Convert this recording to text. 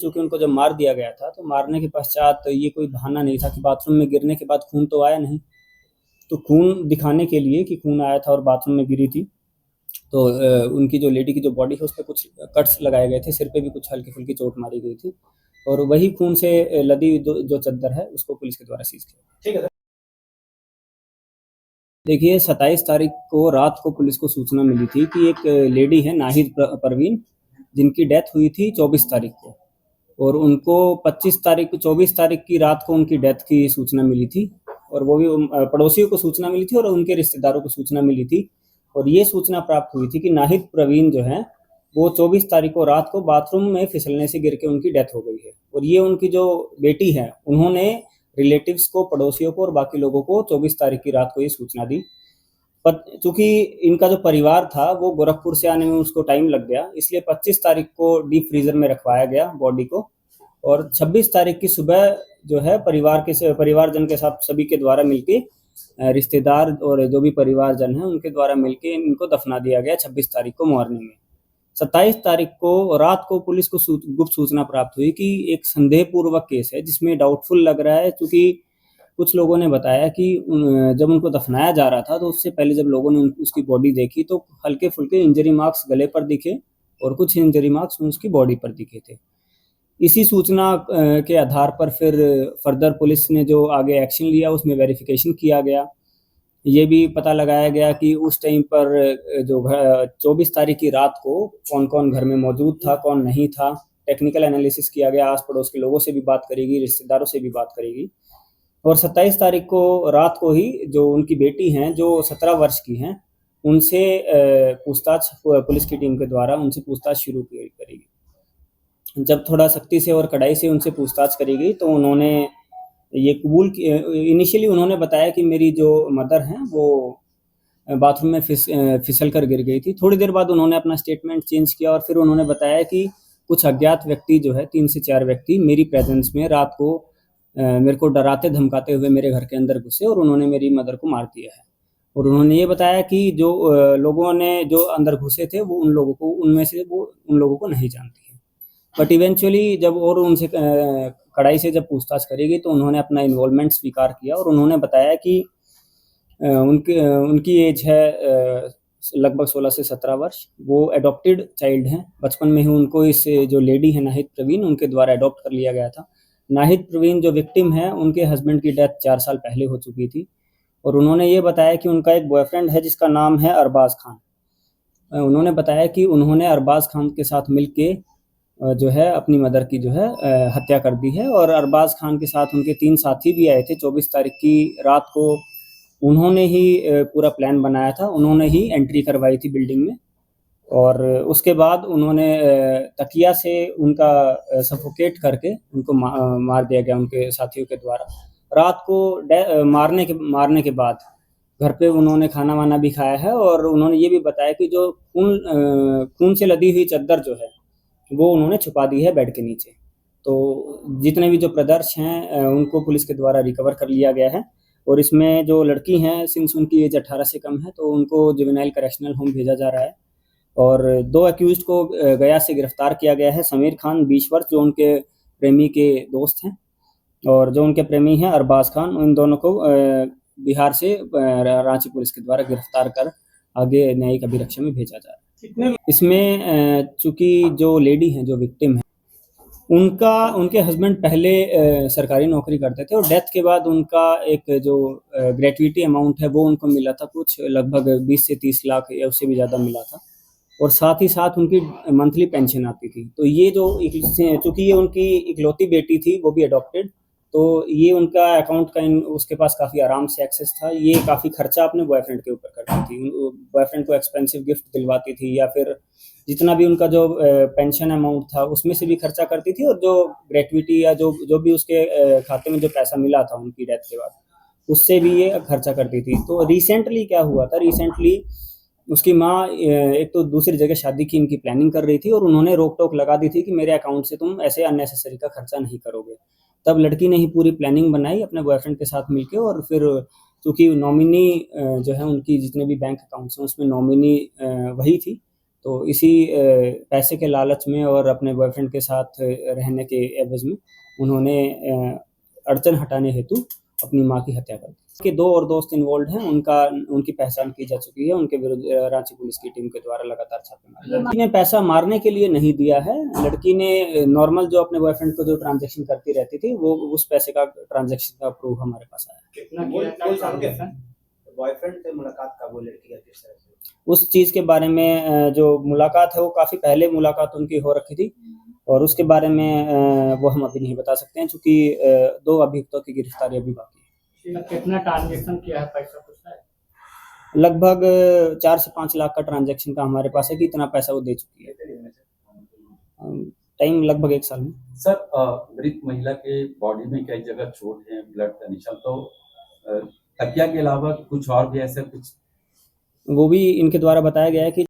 चूँकि उनको जब मार दिया गया था, तो मारने के पश्चात ये कोई बहाना नहीं था कि बाथरूम में गिरने के बाद खून तो आया नहीं। तो खून दिखाने के लिए कि खून आया था और बाथरूम में गिरी थी, तो उनकी जो लेडी की जो बॉडी है उस पे कुछ कट्स लगाए गए थे, सिर पे भी कुछ हल्की-फुल्की चोट मारी गई थी और वही खून से लदी जो चद्दर है उसको पुलिस के द्वारा सीज़ किया। ठीक है सर। देखिए 27 तारीख को रात को पुलिस को सूचना मिली थी कि एक लेडी है नाहिद परवीन, जिनकी डेथ हुई थी 24 तारीख को और उनको 24 तारीख की रात को उनकी डेथ की सूचना मिली थी और वो भी पड़ोसियों को सूचना मिली थी और उनके रिश्तेदारों को सूचना मिली थी और ये सूचना प्राप्त हुई थी कि नाहिद प्रवीण जो है वो 24 तारीख को रात को बाथरूम में फिसलने से गिर के उनकी डेथ हो गई है और ये उनकी जो बेटी है उन्होंने रिलेटिव्स को, पड़ोसियों को और बाकी लोगों को 24 तारीख की रात को ये सूचना दी। चूंकि इनका जो परिवार था वो गोरखपुर से आने में उसको टाइम लग गया, इसलिए 25 तारीख को डीप फ्रीजर में रखवाया गया बॉडी को और 26 तारीख की सुबह जो है परिवारजन के साथ सभी के द्वारा मिलके रिश्तेदार और जो भी परिवारजन है उनके द्वारा मिलके इनको दफना दिया गया 26 तारीख को मॉर्निंग में। 27 तारीख को रात को पुलिस को गुप्त सूचना प्राप्त हुई कि एक संदेहपूर्वक केस है जिसमें डाउटफुल लग रहा है, क्योंकि कुछ लोगों ने बताया कि जब उनको दफनाया जा रहा था तो उससे पहले जब लोगों ने उसकी बॉडी देखी तो हल्के-फुल्के इंजरी मार्क्स गले पर दिखे और कुछ इंजरी मार्क्स उसकी बॉडी पर दिखे थे। इसी सूचना के आधार पर फिर फर्दर पुलिस ने जो आगे एक्शन लिया उसमें वेरिफिकेशन किया गया। ये भी पता लगाया गया कि उस टाइम पर 24 तारीख की रात को कौन-कौन घर में मौजूद था, कौन नहीं था। टेक्निकल एनालिसिस किया गया, आस-पड़ोस के लोगों से भी बात करी गई, रिश्तेदारों से भी बात करी गई और 27 तारीख को रात को ही जो उनकी बेटी हैं, जो 17 वर्ष की हैं, उनसे पूछताछ पुलिस की टीम के द्वारा उनसे पूछताछ शुरू करी गई। जब थोड़ा सख्ती से और कड़ाई से उनसे पूछताछ करी गई तो उन्होंने ये कबूल इनिशियली उन्होंने बताया कि मेरी जो मदर हैं वो बाथरूम में फिसल कर गिर गई थी। थोड़ी देर बाद उन्होंने अपना स्टेटमेंट चेंज किया और फिर उन्होंने बताया कि कुछ अज्ञात व्यक्ति जो है 3 से 4 व्यक्ति मेरी प्रेजेंस में रात को मेरे को डराते धमकाते हुए मेरे घर के अंदर घुसे और उन्होंने मेरी मदर को मार दिया है और उन्होंने ये बताया कि जो लोगों ने जो अंदर घुसे थे वो उनमें से वो उन लोगों को नहीं जानती है। बट इवेंचुअली जब और उनसे कड़ाई से जब पूछताछ करी गई तो उन्होंने अपना इन्वॉल्वमेंट स्वीकार किया और उन्होंने बताया कि उनकी एज है लगभग 16 से 17 वर्ष। वो एडॉप्टेड चाइल्ड हैं। बचपन में ही उनको इस जो लेडी है नाहिद प्रवीण उनके द्वारा एडॉप्ट कर लिया गया था। नाहिद प्रवीण जो विक्टिम है उनके हस्बैंड की डेथ 4 साल पहले हो चुकी थी और उन्होंने ये बताया कि उनका एक बॉयफ्रेंड है जिसका नाम है अरबाज़ खान। उन्होंने बताया कि उन्होंने अरबाज़ खान के साथ मिलके जो है अपनी मदर की जो है हत्या कर दी है और अरबाज़ खान के साथ उनके 3 साथी भी आए थे। 24 तारीख की रात को उन्होंने ही पूरा प्लान बनाया था, उन्होंने ही एंट्री करवाई थी बिल्डिंग में और उसके बाद उन्होंने तकिया से उनका सफोकेट करके उनको मार दिया गया उनके साथियों के द्वारा। रात को मारने के बाद घर पे उन्होंने खाना-वाना भी खाया है और उन्होंने ये भी बताया कि जो खून से लदी हुई चद्दर जो है, वो उन्होंने छुपा दी है बेड के नीचे। तो जितने भी जो प्रदर्श हैं उनको पुलिस के द्वारा रिकवर कर लिया गया है और इसमें जो लड़की हैं सिंस उनकी एज 18 से कम है तो उनको जुवेनाइल करेक्शनल होम भेजा जा रहा है और 2 अक्यूज़्ड को गया से गिरफ्तार किया गया है। समीर खान 20 वर्ष जो उनके प्रेमी के दोस्त हैं और जो उनके प्रेमी हैं अरबाज़ खान, इन दोनों को बिहार से रांची पुलिस के द्वारा गिरफ्तार कर आगे न्यायिक अभिरक्षा में भेजा जा रहा है। इसमें चूँकि जो लेडी हैं, जो विक्टिम है, उनके हस्बैंड पहले सरकारी नौकरी करते थे और डेथ के बाद उनका एक जो ग्रेच्युटी अमाउंट है वो उनको मिला था, कुछ लगभग 20 से 30 लाख या उससे भी ज़्यादा मिला था और साथ ही साथ उनकी मंथली पेंशन आती थी। तो ये जो चूँकि ये उनकी इकलौती बेटी थी, वो भी अडॉप्टेड, तो ये उनका अकाउंट का उसके पास काफ़ी आराम से एक्सेस था। ये काफ़ी खर्चा अपने बॉयफ्रेंड के ऊपर करती थी। बॉयफ्रेंड को एक्सपेंसिव गिफ्ट दिलवाती थी या फिर जितना भी उनका जो पेंशन अमाउंट था उसमें से भी खर्चा करती थी और जो ग्रेच्युटी या जो भी उसके खाते में जो पैसा मिला था उनकी डेथ के बाद, उससे भी ये खर्चा करती थी। तो रिसेंटली क्या हुआ था, रिसेंटली उसकी माँ एक तो दूसरी जगह शादी की इनकी प्लानिंग कर रही थी और उन्होंने रोक-टोक लगा दी थी कि मेरे अकाउंट से तुम ऐसे अननेसेसरी का खर्चा नहीं करोगे। तब लड़की ने ही पूरी प्लानिंग बनाई अपने बॉयफ्रेंड के साथ मिलके और फिर चूँकि नॉमिनी जो है उनकी जितने भी बैंक अकाउंट्स हैं उसमें नॉमिनी वही थी, तो इसी पैसे के लालच में और अपने बॉयफ्रेंड के साथ रहने के एवज़ में उन्होंने अड़चन हटाने हेतु अपनी माँ की हत्या कर दी। के 2 और दोस्त इन्वॉल्व्ड हैं, उनकी पहचान की जा चुकी है, उनके विरुद्ध रांची पुलिस की टीम के द्वारा लगातार छापेमारी। लड़की ने पैसा मारने के लिए नहीं दिया है, लड़की ने नॉर्मल जो अपने बॉयफ्रेंड को जो ट्रांज़ैक्शन करती रहती थी, वो उस पैसे का ट्रांज़ैक्शन का प्रूफ हमारे पास आया। कितना किया था ट्रांज़ैक्शन? बॉयफ्रेंड से मुलाकात कब वो लड़की का किस तरह से? उस चीज़ के बारे में जो मुलाकात है वो काफ़ी पहले मुलाकात उनकी हो रखी थी और उसके बारे में वो हम अभी नहीं बता सकते हैं चूँकि 2 अभियुक्तों की गिरफ्तारी अभी बाकी है। कितना ट्रांज़ैक्शन किया है, पैसा कुछ है? लगभग 4 से 5 लाख का ट्रांज़ैक्शन का हमारे पास है कि इतना पैसा वो दे चुकी है। टाइम लगभग 1 साल में। सर, मृत महिला के बॉडी में कई जगह चोट है, ब्लड का निशान, तो तकिया के अलावा कुछ और भी ऐसा कुछ? वो भी इनके द्वारा बताया गया है कि